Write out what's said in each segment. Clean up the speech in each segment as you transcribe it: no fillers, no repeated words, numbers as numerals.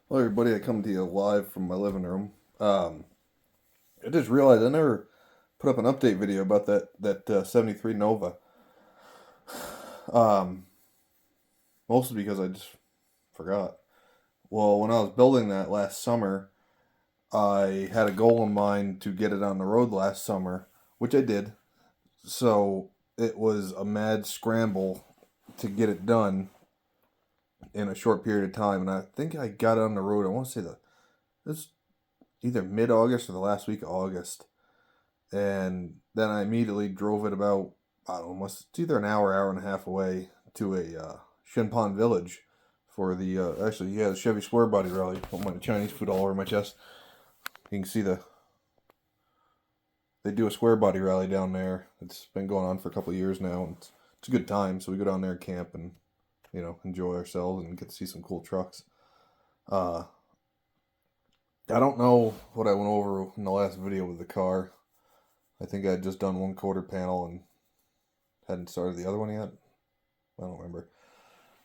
Hello, everybody. I come to you live from my living room. I just realized I never put up an update video about that 73 Nova. Um, Mostly because I just forgot. Well, when I was building that last summer, I had a goal in mind to get it on the road last summer, which I did. So it was a mad scramble to get it done in a short period of time, and I think I got it on the road. I want to say it's either mid August or the last week of August. And then I immediately drove it about, I don't know, it's either an hour and a half away to a Shin Pond Village for the Chevy Square Body Rally. Put my Chinese food all over my chest. You can see they do a square body rally down there. It's been going on for a couple of years now, and it's a good time. So we go down there and camp and enjoy ourselves and get to see some cool trucks. Uh, I don't know what I went over in the last video with the car. I think I had just done one quarter panel and hadn't started the other one yet. I don't remember.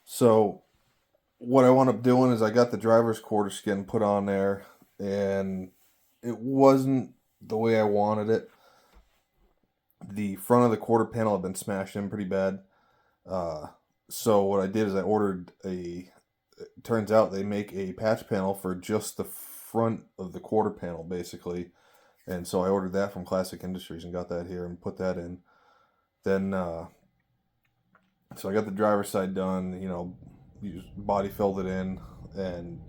So what I wound up doing is I got the driver's quarter skin put on there, and it wasn't the way I wanted it. The front of the quarter panel had been smashed in pretty bad. Uh, so what I did is I ordered a. It turns out they make a patch panel for just the front of the quarter panel, basically. And so I ordered that from Classic Industries and got that here and put that in. Then so I got the driver's side done. Body filled it in and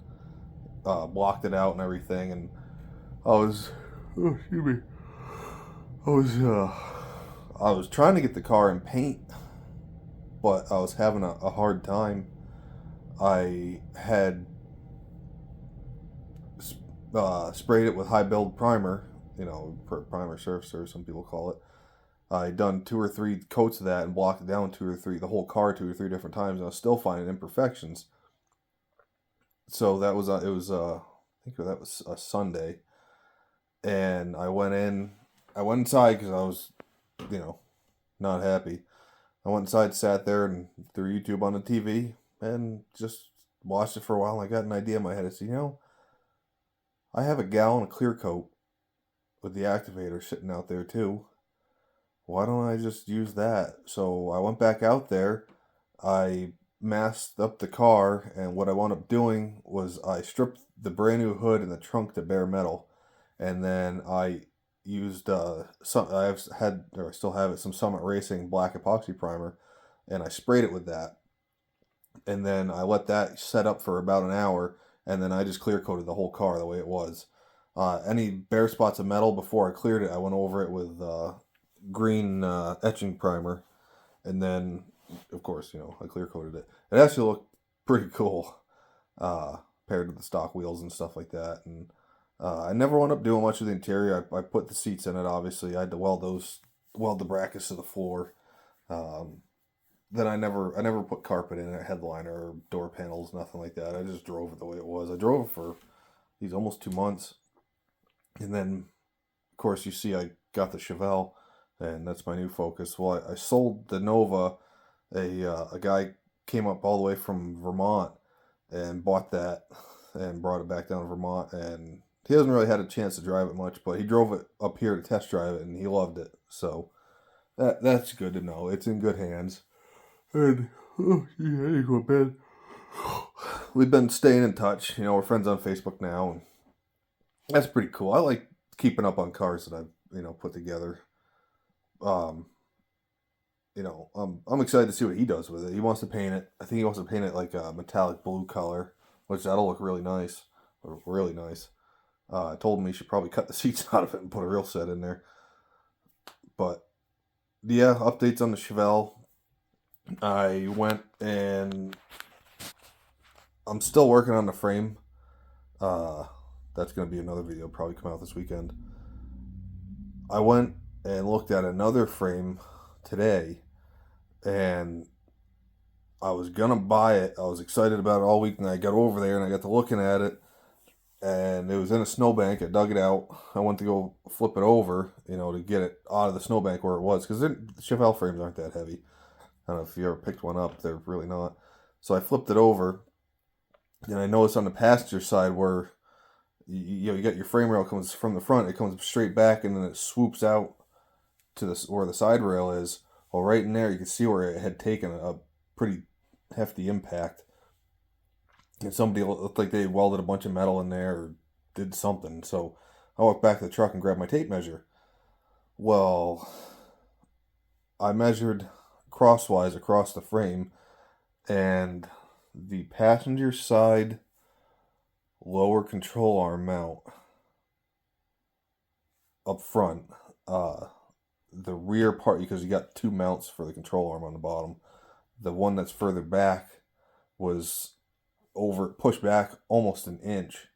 blocked it out and everything. And I was, oh, excuse me, I was I was trying to get the car in paint, but I was having a hard time. I had sprayed it with high build primer, primer surfacer, some people call it. I done two or three coats of that and blocked it down the whole car two or three different times, and I was still finding imperfections. So that was I think that was a Sunday, and I went inside because I was, you know, not happy. I went inside, sat there, and threw YouTube on the TV, and just watched it for a while. And I got an idea in my head. I said, I have a gallon of clear coat with the activator sitting out there too. Why don't I just use that? So I went back out there. I masked up the car, and what I wound up doing was I stripped the brand new hood and the trunk to bare metal, and then I used I still have it, some Summit Racing black epoxy primer, and I sprayed it with that, and then I let that set up for about an hour, and then I just clear coated the whole car the way it was. Any bare spots of metal before I cleared it, I went over it with green etching primer, and then of course I clear coated it. It actually looked pretty cool, uh, paired with the stock wheels and stuff like that. And I never wound up doing much of the interior. I put the seats in it. Obviously, I had to weld the brackets to the floor. Um, then I never put carpet in it, headliner or door panels, nothing like that. I just drove it the way it was. I drove it for these almost 2 months, and then of course you see I got the Chevelle, and that's my new focus. Well, I sold the Nova. A guy came up all the way from Vermont and bought that and brought it back down to Vermont, and he hasn't really had a chance to drive it much, but he drove it up here to test drive it and he loved it. So that's good to know. It's in good hands. And oh, yeah, I need to go to bed. We've been staying in touch. We're friends on Facebook now, and that's pretty cool. I like keeping up on cars that I've put together. Um, I'm excited to see what he does with it. He wants to paint it. I think he wants to paint it like a metallic blue color, which that'll look really nice. Really nice. I told him he should probably cut the seats out of it and put a real set in there. But yeah, updates on the Chevelle. I went and I'm still working on the frame. Uh, that's going to be another video, probably come out this weekend. I went and looked at another frame today, and I was gonna buy it. I was excited about it all week, and I got over there and I got to looking at it, and it was in a snowbank. I dug it out. I went to go flip it over, to get it out of the snowbank where it was, because the Chevelle frames aren't that heavy. I don't know if you ever picked one up; they're really not. So I flipped it over, And I noticed on the passenger side where you got your frame rail comes from the front, it comes straight back and then it swoops out to where the side rail is. Well, right in there, you can see where it had taken a pretty hefty impact. And somebody looked like they welded a bunch of metal in there or did something. So I walked back to the truck and grabbed my tape measure. Well, I measured crosswise across the frame, and the passenger side lower control arm mount up front, the rear part, because you got two mounts for the control arm on the bottom. The one that's further back was pushed back almost an inch.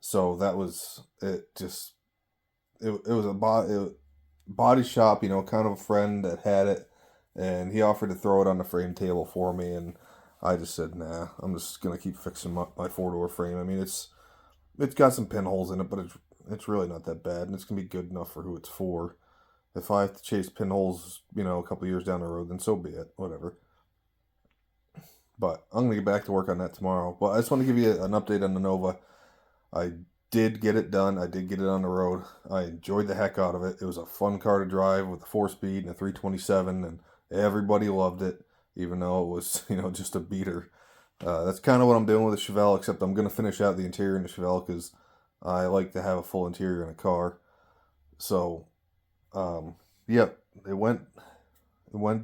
So that was it. Just it was a body shop, kind of a friend that had it, and he offered to throw it on the frame table for me, and I just said, nah, I'm just gonna keep fixing my four-door frame. I mean, it's got some pinholes in it, but it's really not that bad, and it's gonna be good enough for who it's for. If I have to chase pinholes, a couple years down the road, then so be it. Whatever. But I'm gonna get back to work on that tomorrow. But I just want to give you an update on the Nova. I did get it done. I did get it on the road. I enjoyed the heck out of it. It was a fun car to drive with a 4-speed and a 327, and everybody loved it, even though it was, just a beater. That's kind of what I'm doing with the Chevelle, except I'm going to finish out the interior in the Chevelle because I like to have a full interior in a car. So, yep, it went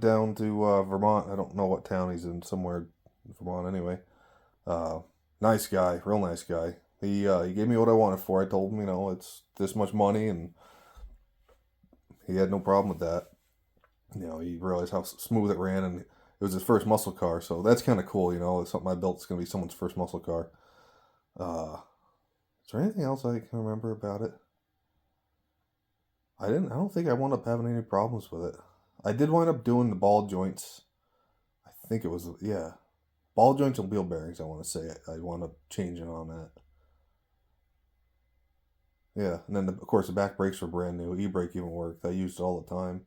down to Vermont. I don't know what town he's in, somewhere in Vermont anyway. Nice guy, real nice guy. He gave me what I wanted for. I told him, it's this much money, and he had no problem with that. He realized how smooth it ran, and it was his first muscle car, so that's kind of cool. It's something I built. It's gonna be someone's first muscle car. Is there anything else I can remember about it? I don't think I wound up having any problems with it. I did wind up doing the ball joints. I think it was, yeah, ball joints and wheel bearings. I want to say I wound up changing on that. Yeah, and then of course the back brakes were brand new. E-brake even worked. I used it all the time.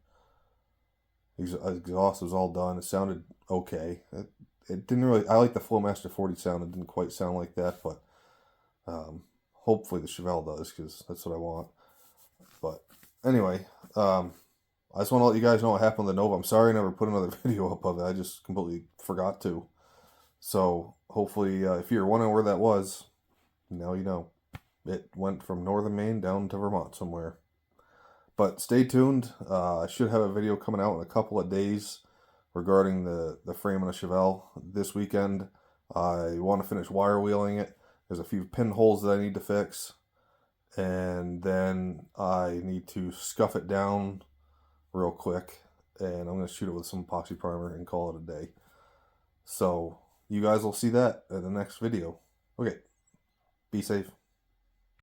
Exhaust was all done. It sounded okay. It didn't really. I like the Flowmaster 40 sound. It didn't quite sound like that, but hopefully the Chevelle does, because that's what I want. But anyway, I just want to let you guys know what happened with the Nova. I'm sorry I never put another video up of it. I just completely forgot to. So hopefully, if you're wondering where that was, now you know. It went from northern Maine down to Vermont somewhere. But stay tuned. I should have a video coming out in a couple of days regarding the frame on the Chevelle this weekend. I want to finish wire wheeling it. There's a few pinholes that I need to fix. And then I need to scuff it down real quick. And I'm going to shoot it with some epoxy primer and call it a day. So you guys will see that in the next video. Okay. Be safe.